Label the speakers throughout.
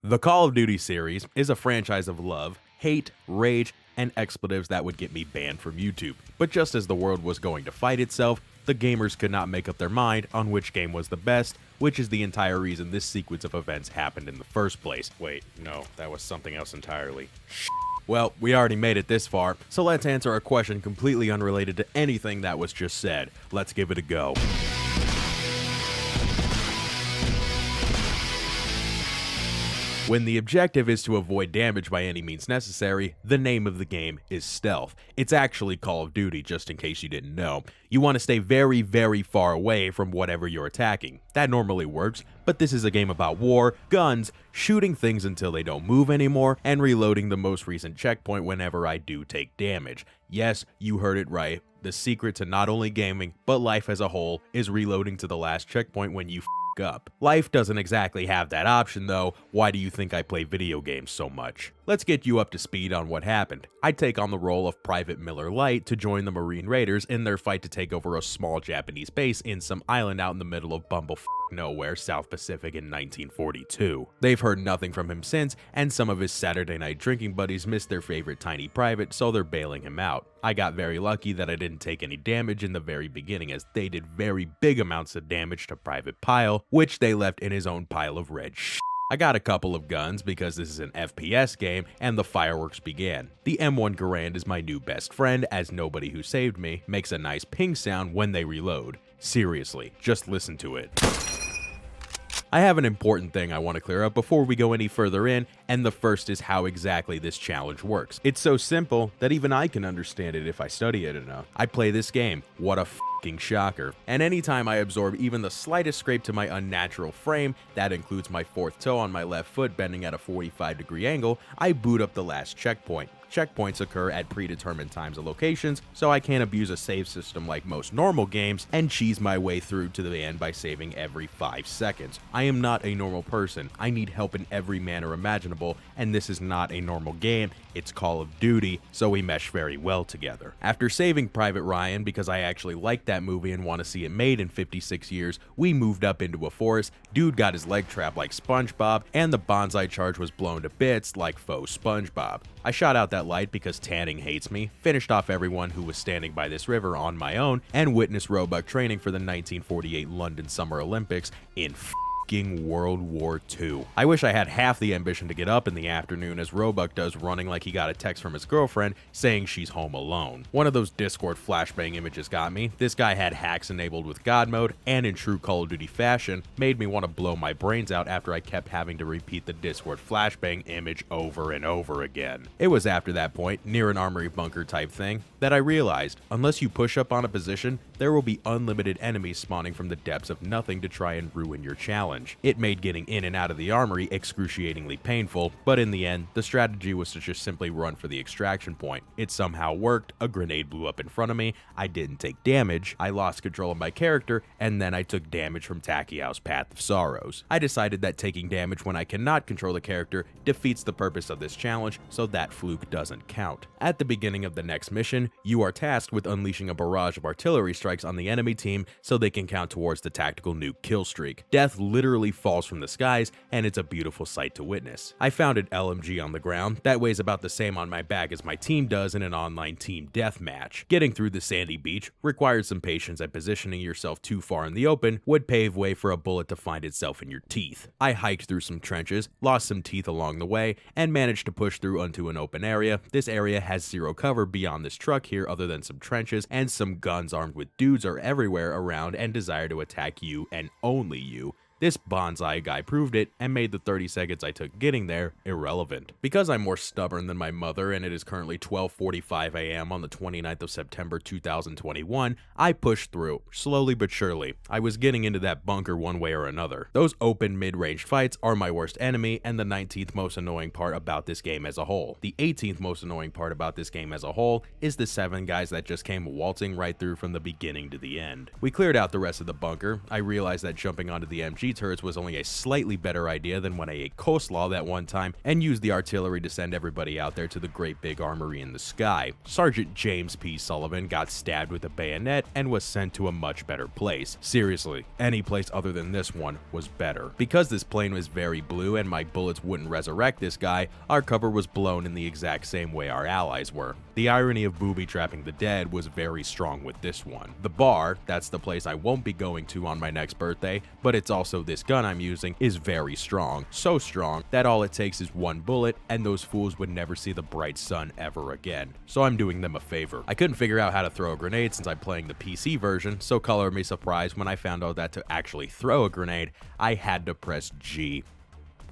Speaker 1: The Call of Duty series is a franchise of love, hate, rage, and expletives that would get me banned from YouTube. But just as the world was going to fight itself, the gamers could not make up their mind on which game was the best, which is the entire reason this sequence of events happened in the first place. Wait, no, that was something else entirely. Well, we already made it this far, so let's answer a question completely unrelated to anything that was just said. Let's give it a go. When the objective is to avoid damage by any means necessary, the name of the game is Stealth. It's actually Call of Duty, just in case you didn't know. You want to stay very, very far away from whatever you're attacking. That normally works, but this is a game about war, guns, shooting things until they don't move anymore, and reloading the most recent checkpoint whenever I do take damage. Yes, you heard it right. The secret to not only gaming, but life as a whole, is reloading to the last checkpoint when you up. Life doesn't exactly have that option though. Why do you think I play video games so much? Let's get you up to speed on what happened. I take on the role of Private Miller Lite to join the Marine Raiders in their fight to take over a small Japanese base in some island out in the middle of nowhere, South Pacific in 1942. They've heard nothing from him since, and some of his Saturday night drinking buddies missed their favorite tiny private, so they're bailing him out. I got very lucky that I didn't take any damage in the very beginning, as they did very big amounts of damage to Private Pile, which they left in his own pile of red shit. I got a couple of guns because this is an FPS game, and the fireworks began. The M1 Garand is my new best friend, as nobody who saved me makes a nice ping sound when they reload. Seriously, just listen to it. I have an important thing I want to clear up before we go any further in, and the first is how exactly this challenge works. It's so simple that even I can understand it if I study it enough. I play this game. What a f***ing shocker. And anytime I absorb even the slightest scrape to my unnatural frame, that includes my fourth toe on my left foot bending at a 45-degree angle, I boot up the last checkpoint. Checkpoints occur at predetermined times and locations, so I can't abuse a save system like most normal games and cheese my way through to the end by saving every 5 seconds. I am not a normal person. I need help in every manner imaginable, and this is not a normal game. It's Call of Duty, so we mesh very well together. After saving Private Ryan because I actually like that movie and want to see it made in 56 years, we moved up into a forest, dude got his leg trapped like SpongeBob, and the bonsai charge was blown to bits like faux SpongeBob. I shot out that light because tanning hates me, finished off everyone who was standing by this river on my own, and witnessed Roebuck training for the 1948 London Summer Olympics in World War II. I wish I had half the ambition to get up in the afternoon as Roebuck does, running like he got a text from his girlfriend saying she's home alone. One of those Discord flashbang images got me. This guy had hacks enabled with God mode, and in true Call of Duty fashion, made me want to blow my brains out after I kept having to repeat the Discord flashbang image over and over again. It was after that point, near an armory bunker type thing, that I realized, unless you push up on a position, there will be unlimited enemies spawning from the depths of nothing to try and ruin your challenge. It made getting in and out of the armory excruciatingly painful, but in the end, the strategy was to just simply run for the extraction point. It somehow worked, a grenade blew up in front of me, I didn't take damage, I lost control of my character, and then I took damage from Takeo's Path of Sorrows. I decided that taking damage when I cannot control the character defeats the purpose of this challenge, so that fluke doesn't count. At the beginning of the next mission, you are tasked with unleashing a barrage of artillery strikes on the enemy team so they can count towards the tactical nuke kill streak. Death literally falls from the skies, and it's a beautiful sight to witness. I found an LMG on the ground that weighs about the same on my back as my team does in an online team deathmatch. Getting through the sandy beach required some patience, and positioning yourself too far in the open would pave way for a bullet to find itself in your teeth. I hiked through some trenches, lost some teeth along the way, and managed to push through onto an open area. This area has zero cover beyond this truck here other than some trenches, and some guns armed with dudes are everywhere around and desire to attack you and only you. This bonsai guy proved it and made the 30 seconds I took getting there irrelevant. Because I'm more stubborn than my mother and it is currently 12:45 a.m. on the 29th of September 2021, I pushed through, slowly but surely. I was getting into that bunker one way or another. Those open mid-range fights are my worst enemy and the 19th most annoying part about this game as a whole. The 18th most annoying part about this game as a whole is the 7 guys that just came waltzing right through from the beginning to the end. We cleared out the rest of the bunker. I realized that jumping onto the MG cheat turrets was only a slightly better idea than when I ate coleslaw that one time and used the artillery to send everybody out there to the great big armory in the sky. Sergeant James P. Sullivan got stabbed with a bayonet and was sent to a much better place. Seriously, any place other than this one was better. Because this plane was very blue and my bullets wouldn't resurrect this guy, our cover was blown in the exact same way our allies were. The irony of booby-trapping the dead was very strong with this one. The bar, that's the place I won't be going to on my next birthday, but it's also this gun I'm using, is very strong. So strong that all it takes is one bullet and those fools would never see the bright sun ever again. So I'm doing them a favor. I couldn't figure out how to throw a grenade since I'm playing the PC version, so color me surprised when I found out that to actually throw a grenade, I had to press G.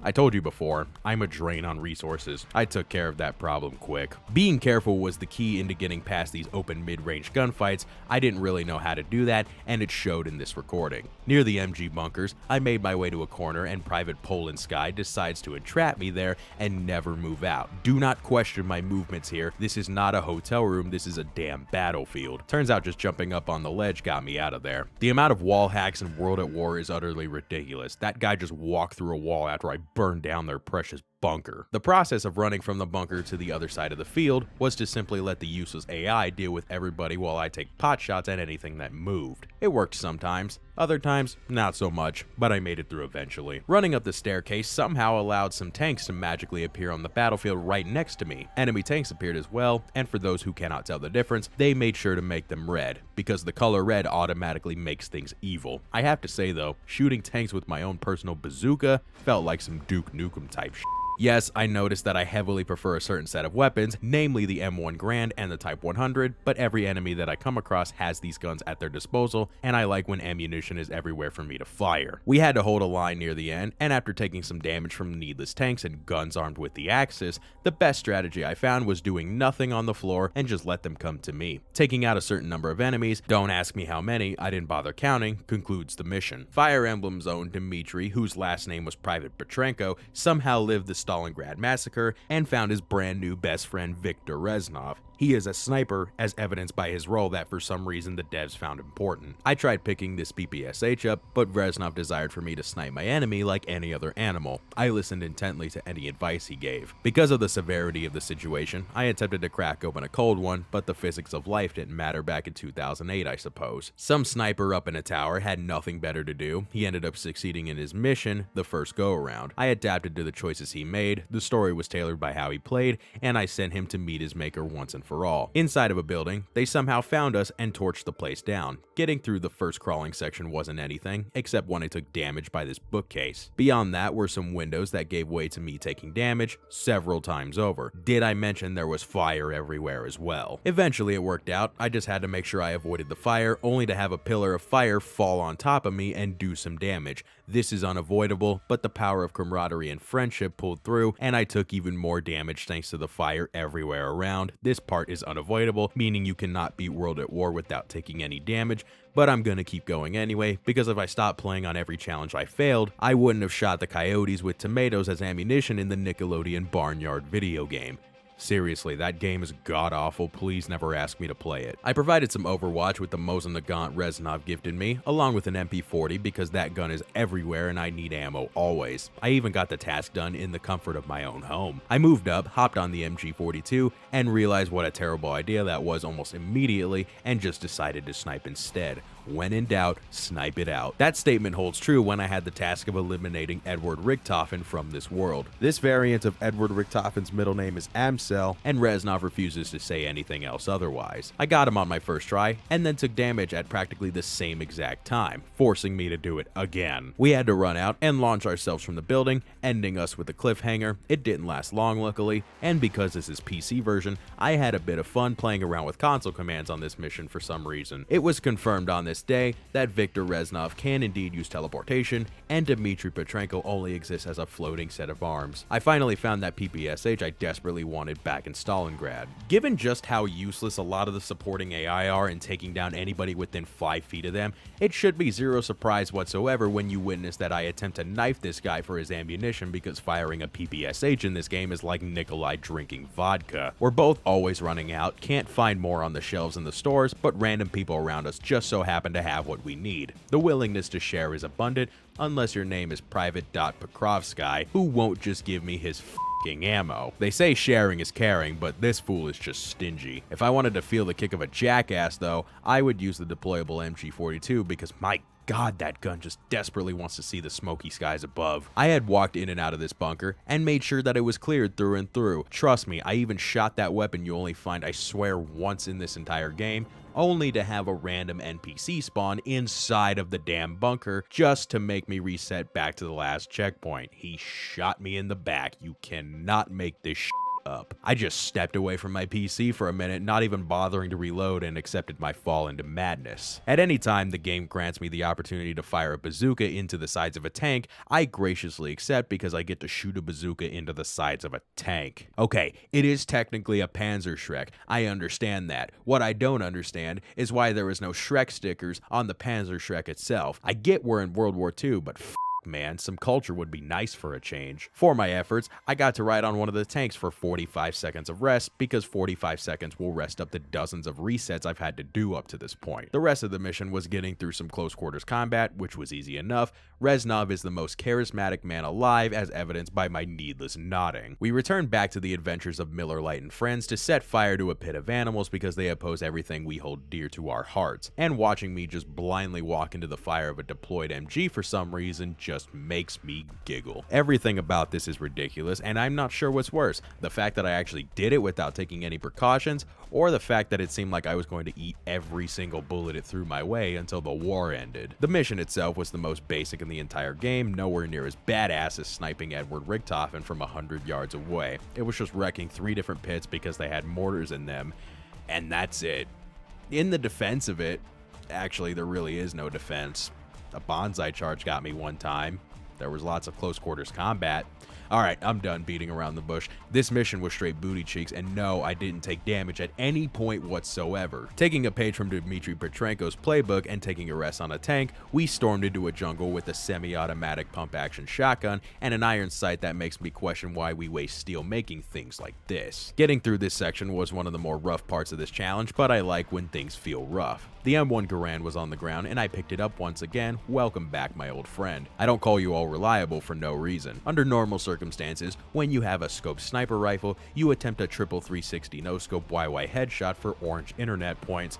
Speaker 1: I told you before, I'm a drain on resources. I took care of that problem quick. Being careful was the key into getting past these open mid-range gunfights. I didn't really know how to do that, and it showed in this recording. Near the MG bunkers, I made my way to a corner and Private Poland Sky decides to entrap me there and never move out. Do not question my movements here. This is not a hotel room, this is a damn battlefield. Turns out just jumping up on the ledge got me out of there. The amount of wall hacks in World at War is utterly ridiculous. That guy just walked through a wall after I burned down their precious bunker. The process of running from the bunker to the other side of the field was to simply let the useless AI deal with everybody while I take pot shots at anything that moved. It worked sometimes, other times not so much, but I made it through eventually. Running up the staircase somehow allowed some tanks to magically appear on the battlefield right next to me. Enemy tanks appeared as well, and for those who cannot tell the difference, they made sure to make them red, because the color red automatically makes things evil. I have to say though, shooting tanks with my own personal bazooka felt like some Duke Nukem type shit. Yes, I noticed that I heavily prefer a certain set of weapons, namely the M1 Garand and the Type 100, but every enemy that I come across has these guns at their disposal, and I like when ammunition is everywhere for me to fire. We had to hold a line near the end, and after taking some damage from needless tanks and guns armed with the Axis, the best strategy I found was doing nothing on the floor and just let them come to me. Taking out a certain number of enemies, don't ask me how many, I didn't bother counting, concludes the mission. Fire Emblem's own Dmitri, whose last name was Private Petrenko, somehow lived the Stalingrad massacre and found his brand new best friend Viktor Reznov. He is a sniper, as evidenced by his role that for some reason the devs found important. I tried picking this PPSH up, but Reznov desired for me to snipe my enemy like any other animal. I listened intently to any advice he gave. Because of the severity of the situation, I attempted to crack open a cold one, but the physics of life didn't matter back in 2008, I suppose. Some sniper up in a tower had nothing better to do. He ended up succeeding in his mission the first go-around. I adapted to the choices he made, the story was tailored by how he played, and I sent him to meet his maker once and for all. Inside of a building, they somehow found us and torched the place down. Getting through the first crawling section wasn't anything, except when I took damage by this bookcase. Beyond that were some windows that gave way to me taking damage several times over. Did I mention there was fire everywhere as well? Eventually it worked out, I just had to make sure I avoided the fire, only to have a pillar of fire fall on top of me and do some damage. This is unavoidable, but the power of camaraderie and friendship pulled through, and I took even more damage thanks to the fire everywhere around. This part is unavoidable, meaning you cannot beat World at War without taking any damage, but I'm gonna keep going anyway, because if I stopped playing on every challenge I failed, I wouldn't have shot the coyotes with tomatoes as ammunition in the Nickelodeon Barnyard video game. Seriously, that game is god-awful, please never ask me to play it. I provided some Overwatch with the Mosin Nagant Reznov gifted me, along with an MP40 because that gun is everywhere and I need ammo always. I even got the task done in the comfort of my own home. I moved up, hopped on the MG42, and realized what a terrible idea that was almost immediately and just decided to snipe instead. When in doubt, snipe it out. That statement holds true when I had the task of eliminating Edward Richtofen from this world. This variant of Edward Richtofen's middle name is Amsel, and Reznov refuses to say anything else otherwise. I got him on my first try, and then took damage at practically the same exact time, forcing me to do it again. We had to run out and launch ourselves from the building, ending us with a cliffhanger. It didn't last long luckily, and because this is PC version, I had a bit of fun playing around with console commands on this mission for some reason. It was confirmed on this day that Viktor Reznov can indeed use teleportation, and Dmitri Petrenko only exists as a floating set of arms. I finally found that PPSH I desperately wanted back in Stalingrad. Given just how useless a lot of the supporting AI are in taking down anybody within 5 feet of them, it should be zero surprise whatsoever when you witness that I attempt to knife this guy for his ammunition because firing a PPSH in this game is like Nikolai drinking vodka. We're both always running out, can't find more on the shelves in the stores, but random people around us just so happen happen to have what we need. The willingness to share is abundant, unless your name is Private Pokrovsky, who won't just give me his ammo. They say sharing is caring, but this fool is just stingy. If I wanted to feel the kick of a jackass though, I would use the deployable MG42 because my God, that gun just desperately wants to see the smoky skies above. I had walked in and out of this bunker and made sure that it was cleared through and through. Trust me, I even shot that weapon you only find, I swear, once in this entire game, only to have a random NPC spawn inside of the damn bunker just to make me reset back to the last checkpoint. He shot me in the back. You cannot make this shit up. I just stepped away from my PC for a minute, not even bothering to reload, and accepted my fall into madness. At any time the game grants me the opportunity to fire a bazooka into the sides of a tank, I graciously accept because I get to shoot a bazooka into the sides of a tank. Okay, it is technically a Panzerschreck. I understand that. What I don't understand is why there is no Shrek stickers on the Panzerschreck itself. I get we're in World War II, but man, some culture would be nice for a change. For my efforts, I got to ride on one of the tanks for 45 seconds of rest, because 45 seconds will rest up the dozens of resets I've had to do up to this point. The rest of the mission was getting through some close quarters combat, which was easy enough. Reznov is the most charismatic man alive, as evidenced by my needless nodding. We returned back to the adventures of Miller Lite and friends to set fire to a pit of animals because they oppose everything we hold dear to our hearts, and watching me just blindly walk into the fire of a deployed MG for some reason just makes me giggle. Everything about this is ridiculous, and I'm not sure what's worse, the fact that I actually did it without taking any precautions, or the fact that it seemed like I was going to eat every single bullet it threw my way until the war ended. The mission itself was the most basic in the entire game, nowhere near as badass as sniping Edward Richtofen from 100 yards away. It was just wrecking 3 different pits because they had mortars in them, and that's it. In the defense of it, actually there really is no defense. A bonsai charge got me one time. There was lots of close quarters combat. Alright, I'm done beating around the bush. This mission was straight booty cheeks, and no, I didn't take damage at any point whatsoever. Taking a page from Dmitry Petrenko's playbook and taking a rest on a tank, we stormed into a jungle with a semi-automatic pump-action shotgun and an iron sight that makes me question why we waste steel making things like this. Getting through this section was one of the more rough parts of this challenge, but I like when things feel rough. The M1 Garand was on the ground, and I picked it up once again. Welcome back, my old friend. I don't call you all reliable for no reason. Under normal circumstances, when you have a scoped sniper rifle, you attempt a triple 360 no-scope YY headshot for orange internet points,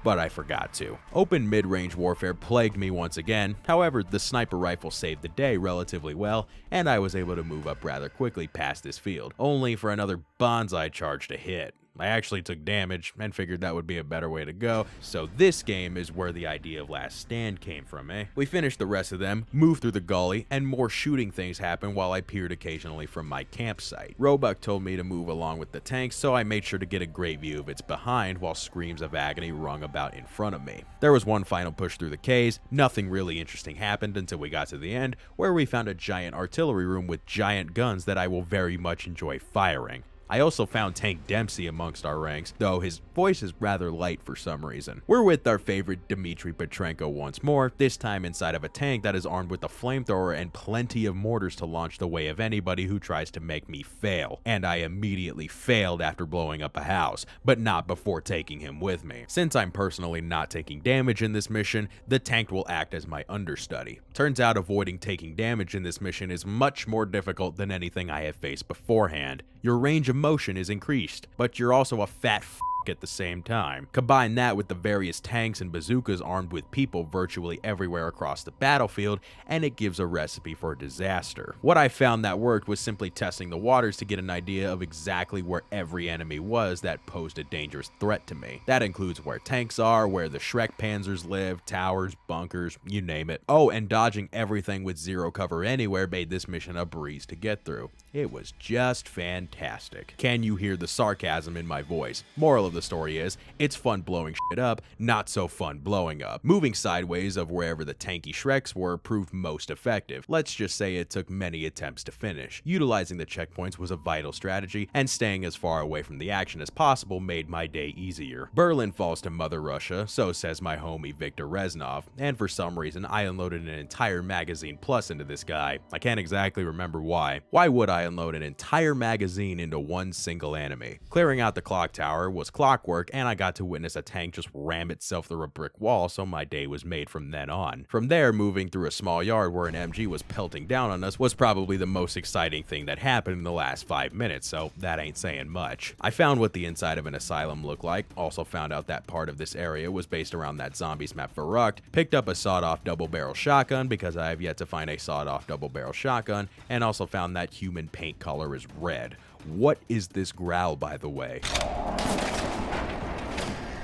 Speaker 1: but I forgot to. Open mid-range warfare plagued me once again. However, the sniper rifle saved the day relatively well, and I was able to move up rather quickly past this field, only for another bonsai charge to hit. I actually took damage and figured that would be a better way to go, so this game is where the idea of Last Stand came from, eh? We finished the rest of them, moved through the gully, and more shooting things happened while I peered occasionally from my campsite. Roebuck told me to move along with the tank, so I made sure to get a great view of its behind while screams of agony rung about in front of me. There was one final push through the K's. Nothing really interesting happened until we got to the end, where we found a giant artillery room with giant guns that I will very much enjoy firing. I also found Tank Dempsey amongst our ranks, though his voice is rather light for some reason. We're with our favorite Dmitry Petrenko once more, this time inside of a tank that is armed with a flamethrower and plenty of mortars to launch the way of anybody who tries to make me fail. And I immediately failed after blowing up a house, but not before taking him with me. Since I'm personally not taking damage in this mission, the tank will act as my understudy. Turns out avoiding taking damage in this mission is much more difficult than anything I have faced beforehand. Your range of motion is increased, but you're also a fat f*** at the same time. Combine that with the various tanks and bazookas armed with people virtually everywhere across the battlefield, and it gives a recipe for disaster. What I found that worked was simply testing the waters to get an idea of exactly where every enemy was that posed a dangerous threat to me. That includes where tanks are, where the Shrek Panzers live, towers, bunkers, you name it. Oh, and dodging everything with zero cover anywhere made this mission a breeze to get through. It was just fantastic. Can you hear the sarcasm in my voice? Moral of the story is, it's fun blowing shit up, not so fun blowing up. Moving sideways of wherever the tanky Shreks were proved most effective. Let's just say it took many attempts to finish. Utilizing the checkpoints was a vital strategy, and staying as far away from the action as possible made my day easier. Berlin falls to Mother Russia, so says my homie Viktor Reznov, and for some reason I unloaded an entire magazine plus into this guy. I can't exactly remember why. Why would I unload an entire magazine into one single enemy. Clearing out the clock tower was clockwork, and I got to witness a tank just ram itself through a brick wall, so my day was made from then on. From there, moving through a small yard where an MG was pelting down on us was probably the most exciting thing that happened in the last 5 minutes, so that ain't saying much. I found what the inside of an asylum looked like, also found out that part of this area was based around that zombies map Verrucht, picked up a sawed-off double-barrel shotgun because I have yet to find a sawed-off double-barrel shotgun, and also found that human paint color is red. What is this growl, by the way?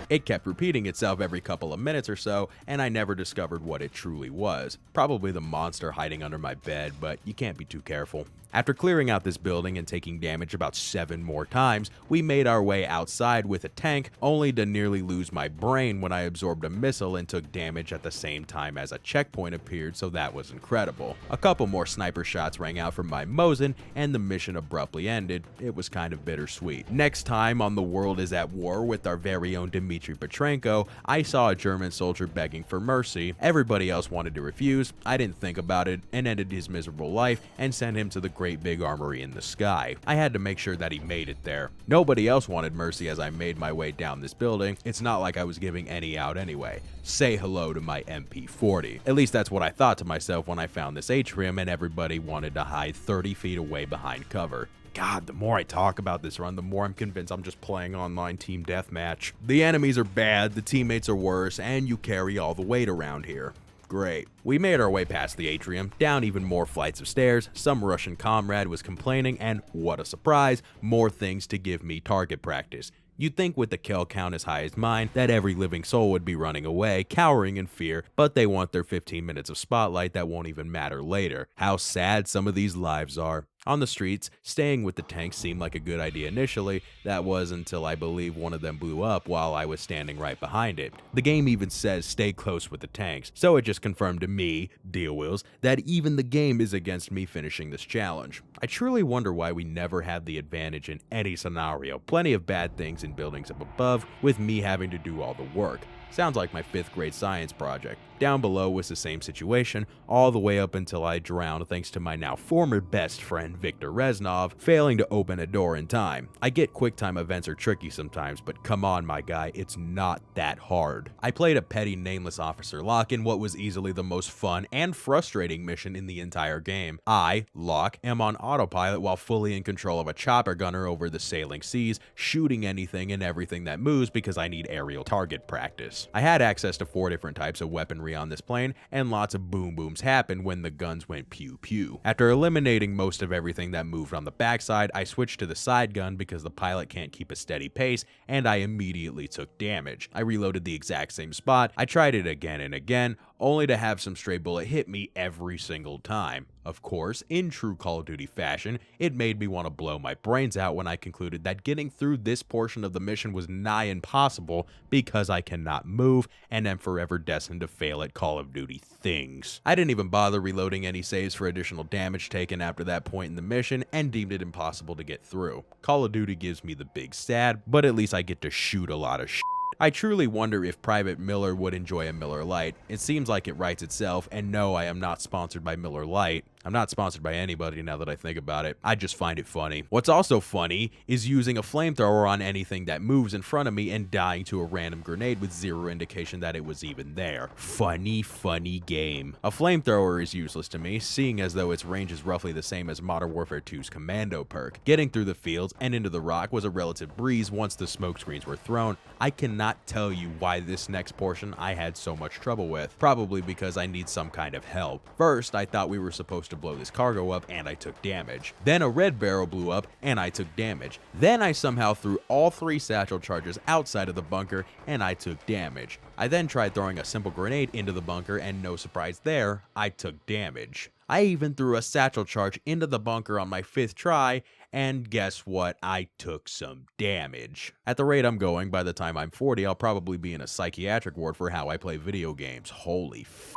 Speaker 1: It kept repeating itself every couple of minutes or so, and I never discovered what it truly was. Probably the monster hiding under my bed, but you can't be too careful. After clearing out this building and taking damage about 7 more times, we made our way outside with a tank, only to nearly lose my brain when I absorbed a missile and took damage at the same time as a checkpoint appeared, so that was incredible. A couple more sniper shots rang out from my MUZZ, and the mission abruptly ended. It was kind of bittersweet. Next time on The World is at War with our very own Dmitry Petrenko, I saw a German soldier begging for mercy. Everybody else wanted to refuse. I didn't think about it and ended his miserable life and sent him to the great big armory in the sky. I had to make sure that he made it there. Nobody else wanted mercy as I made my way down this building. It's not like I was giving any out anyway. Say hello to my MP40. At least that's what I thought to myself when I found this atrium and everybody wanted to hide 30 feet away behind cover. God, the more I talk about this run, the more I'm convinced I'm just playing online team deathmatch. The enemies are bad, the teammates are worse, and you carry all the weight around here. Great. We made our way past the atrium, down even more flights of stairs, some Russian comrade was complaining, and what a surprise, more things to give me target practice. You'd think with the kill count as high as mine that every living soul would be running away, cowering in fear, but they want their 15 minutes of spotlight that won't even matter later. How sad some of these lives are. On the streets, staying with the tank seemed like a good idea initially. That was until I believe one of them blew up while I was standing right behind it. The game even says stay close with the tanks, so it just confirmed to me, Deal Wheels, that even the game is against me finishing this challenge. I truly wonder why we never had the advantage in any scenario. Plenty of bad things in buildings up above, with me having to do all the work. Sounds like my 5th grade science project. Down below was the same situation, all the way up until I drowned thanks to my now former best friend Victor Reznov, failing to open a door in time. I get QuickTime events are tricky sometimes, but come on my guy, it's not that hard. I played a petty nameless officer Locke in what was easily the most fun and frustrating mission in the entire game. I, Locke, am on autopilot while fully in control of a chopper gunner over the sailing seas, shooting anything and everything that moves because I need aerial target practice. I had access to 4 different types of weaponry on this plane, and lots of boom booms happened when the guns went pew pew. After eliminating most of everything that moved on the backside, I switched to the side gun because the pilot can't keep a steady pace, and I immediately took damage. I reloaded the exact same spot, I tried it again and again, only to have some stray bullet hit me every single time. Of course, in true Call of Duty fashion, it made me want to blow my brains out when I concluded that getting through this portion of the mission was nigh impossible because I cannot move and am forever destined to fail at Call of Duty things. I didn't even bother reloading any saves for additional damage taken after that point in the mission and deemed it impossible to get through. Call of Duty gives me the big sad, but at least I get to shoot a lot of shit. I truly wonder if Private Miller would enjoy a Miller Lite. It seems like it writes itself, and no, I am not sponsored by Miller Lite. I'm not sponsored by anybody now that I think about it. I just find it funny. What's also funny is using a flamethrower on anything that moves in front of me and dying to a random grenade with zero indication that it was even there. Funny, funny game. A flamethrower is useless to me, seeing as though its range is roughly the same as Modern Warfare 2's Commando perk. Getting through the fields and into the rock was a relative breeze once the smoke screens were thrown. I cannot tell you why this next portion I had so much trouble with. Probably because I need some kind of help. First, I thought we were supposed to blow this cargo up and I took damage. Then a red barrel blew up and I took damage. Then I somehow threw all 3 satchel charges outside of the bunker and I took damage. I then tried throwing a simple grenade into the bunker and no surprise there, I took damage. I even threw a satchel charge into the bunker on my 5th try, and guess what? I took some damage. At the rate I'm going, by the time I'm 40, I'll probably be in a psychiatric ward for how I play video games. Holy f***.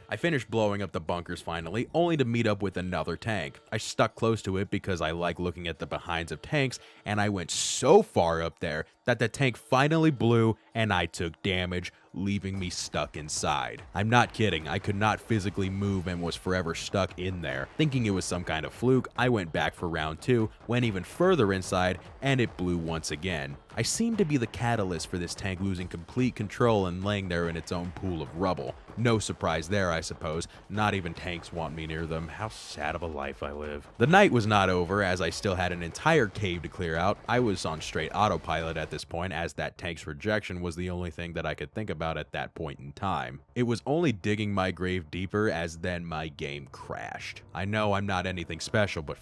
Speaker 1: I finished blowing up the bunkers finally, only to meet up with another tank. I stuck close to it because I like looking at the behinds of tanks, and I went so far up there that the tank finally blew and I took damage, leaving me stuck inside. I'm not kidding, I could not physically move and was forever stuck in there. Thinking it was some kind of fluke, I went back for round 2, went even further inside, and it blew once again. I seemed to be the catalyst for this tank losing complete control and laying there in its own pool of rubble. No surprise there, I suppose. Not even tanks want me near them. How sad of a life I live. The night was not over, as I still had an entire cave to clear out. I was on straight autopilot at this point, as that tank's rejection was the only thing that I could think about at that point in time. It was only digging my grave deeper as then my game crashed. I know I'm not anything special, but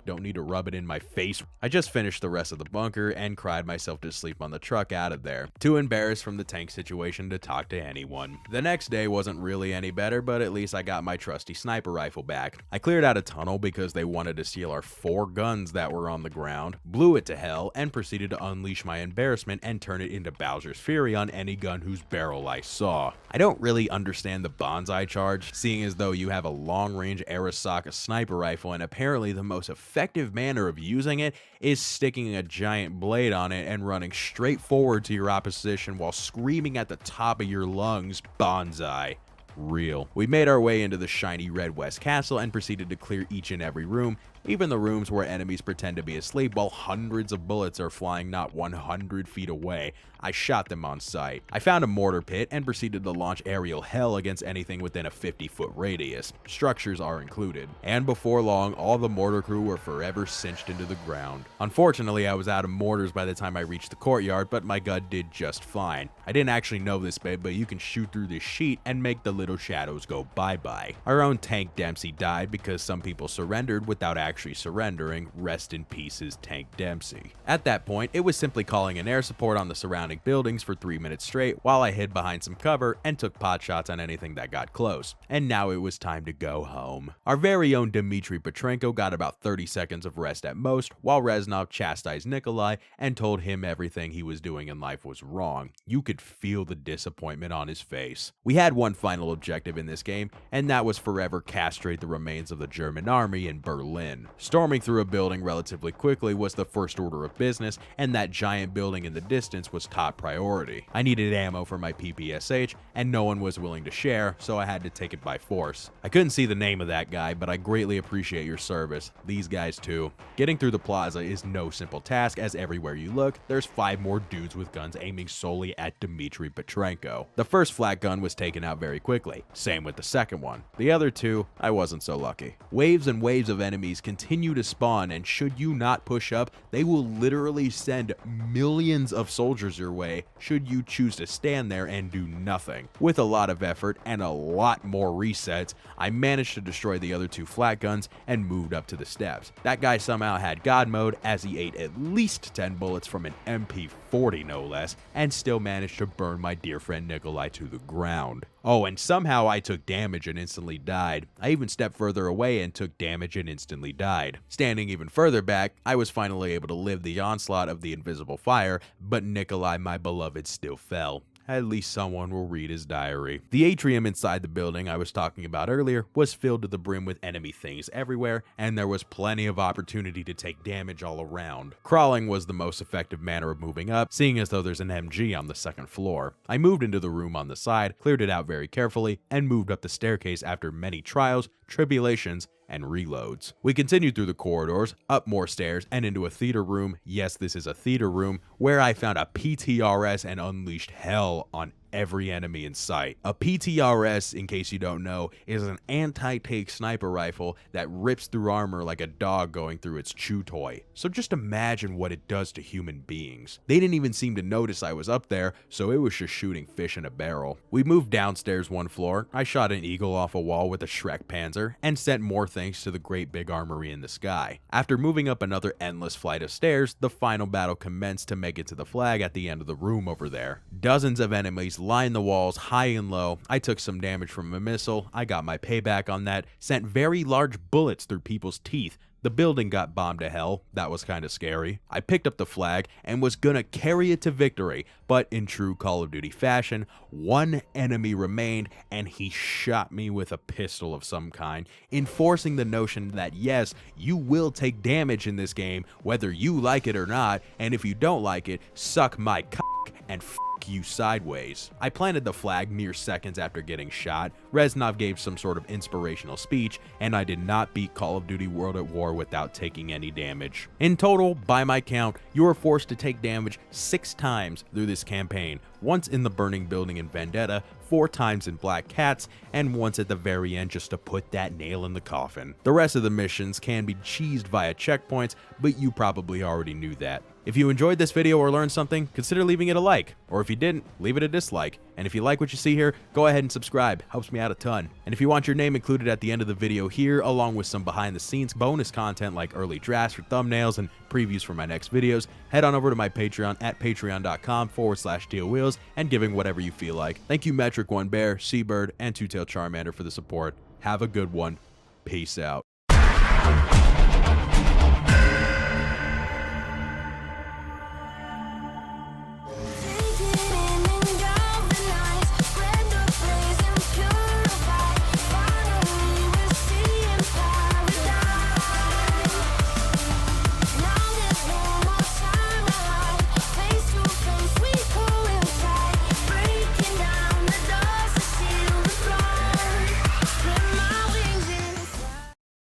Speaker 1: don't need to rub it in my face. I just finished the rest of the bunker and cried myself to sleep on the truck out of there. Too embarrassed from the tank situation to talk to anyone. The next day wasn't really any better, but at least I got my trusty sniper rifle back. I cleared out a tunnel because they wanted to steal our 4 guns that were on the ground, blew it to hell, and proceeded to unleash my embarrassment and turn it into Bowser's Fury on any gun whose barrel I saw. I don't really understand the bonsai charge, seeing as though you have a long-range Arasaka sniper rifle, and apparently the most effective manner of using it is sticking a giant blade on it and running straight forward to your opposition while screaming at the top of your lungs, "Bonsai." Real. We made our way into the shiny red West Castle and proceeded to clear each and every room, even the rooms where enemies pretend to be asleep while hundreds of bullets are flying not 100 feet away. I shot them on sight. I found a mortar pit and proceeded to launch aerial hell against anything within a 50-foot radius. Structures are included. And before long, all the mortar crew were forever cinched into the ground. Unfortunately, I was out of mortars by the time I reached the courtyard, but my gun did just fine. I didn't actually know this bit, but you can shoot through this sheet and make the little shadows go bye-bye. Our own Tank Dempsey died because some people surrendered without actually surrendering. Rest in pieces, Tank Dempsey. At that point, it was simply calling in air support on the surrounding buildings for 3 minutes straight while I hid behind some cover and took pot shots on anything that got close. And now it was time to go home. Our very own Dmitry Petrenko got about 30 seconds of rest at most, while Reznov chastised Nikolai and told him everything he was doing in life was wrong. You could feel the disappointment on his face. We had one final objective in this game, and that was forever castrate the remains of the German army in Berlin. Storming through a building relatively quickly was the first order of business, and that giant building in the distance was top priority. I needed ammo for my PPSH, and no one was willing to share, so I had to take it by force. I couldn't see the name of that guy, but I greatly appreciate your service. These guys too. Getting through the plaza is no simple task, as everywhere you look, there's 5 more dudes with guns aiming solely at Dmitry Petrenko. The first flat gun was taken out very quickly. Same with the second one. The other 2, I wasn't so lucky. Waves and waves of enemies continue to spawn, and should you not push up, they will literally send millions of soldiers your way should you choose to stand there and do nothing. With a lot of effort and a lot more resets, I managed to destroy the other 2 flat guns and moved up to the steps. That guy somehow had God mode, as he ate at least 10 bullets from an MP40 no less, and still managed to burn my dear friend Nikolai to the ground. Oh, and somehow I took damage and instantly died. I even stepped further away and took damage and instantly died. Standing even further back, I was finally able to live the onslaught of the invisible fire, but Nikolai, my beloved, still fell. At least someone will read his diary. The atrium inside the building I was talking about earlier was filled to the brim with enemy things everywhere, and there was plenty of opportunity to take damage all around. Crawling was the most effective manner of moving up, seeing as though there's an MG on the 2nd floor. I moved into the room on the side, cleared it out very carefully, and moved up the staircase after many trials, tribulations, and reloads. We continued through the corridors, up more stairs, and into a theater room. Yes, this is a theater room, where I found a PTRS and unleashed hell on every enemy in sight. A PTRS, in case you don't know, is an anti-tank sniper rifle that rips through armor like a dog going through its chew toy. So just imagine what it does to human beings. They didn't even seem to notice I was up there, so it was just shooting fish in a barrel. We moved downstairs 1 floor. I shot an eagle off a wall with a Shrek Panzer, and sent more thanks to the great big armory in the sky. After moving up another endless flight of stairs, the final battle commenced to make it to the flag at the end of the room over there. Dozens of enemies lined the walls high and low. I took some damage from a missile. I got my payback on that, sent very large bullets through people's teeth, The building got bombed to hell. That was kind of scary. I picked up the flag and was gonna carry it to victory, but in true Call of Duty fashion, one enemy remained and he shot me with a pistol of some kind, enforcing the notion that yes, you will take damage in this game whether you like it or not, and if you don't like it, suck my cock and you sideways. I planted the flag mere seconds after getting shot. Reznov gave some sort of inspirational speech, and I did not beat Call of Duty World at War without taking any damage. In total, by my count, you were forced to take damage 6 times through this campaign, once in the burning building in Vendetta, 4 times in Black Cats, and once at the very end just to put that nail in the coffin. The rest of the missions can be cheesed via checkpoints, but you probably already knew that. If you enjoyed this video or learned something, consider leaving it a like, or if you didn't, leave it a dislike. And if you like what you see here, go ahead and subscribe, helps me out a ton. And if you want your name included at the end of the video here, along with some behind the scenes bonus content like early drafts for thumbnails and previews for my next videos, head on over to my Patreon at patreon.com/DealWheels and giving whatever you feel like. Thank you Metric One Bear, Seabird, and Two-Tailed Charmander for the support. Have a good one. Peace out.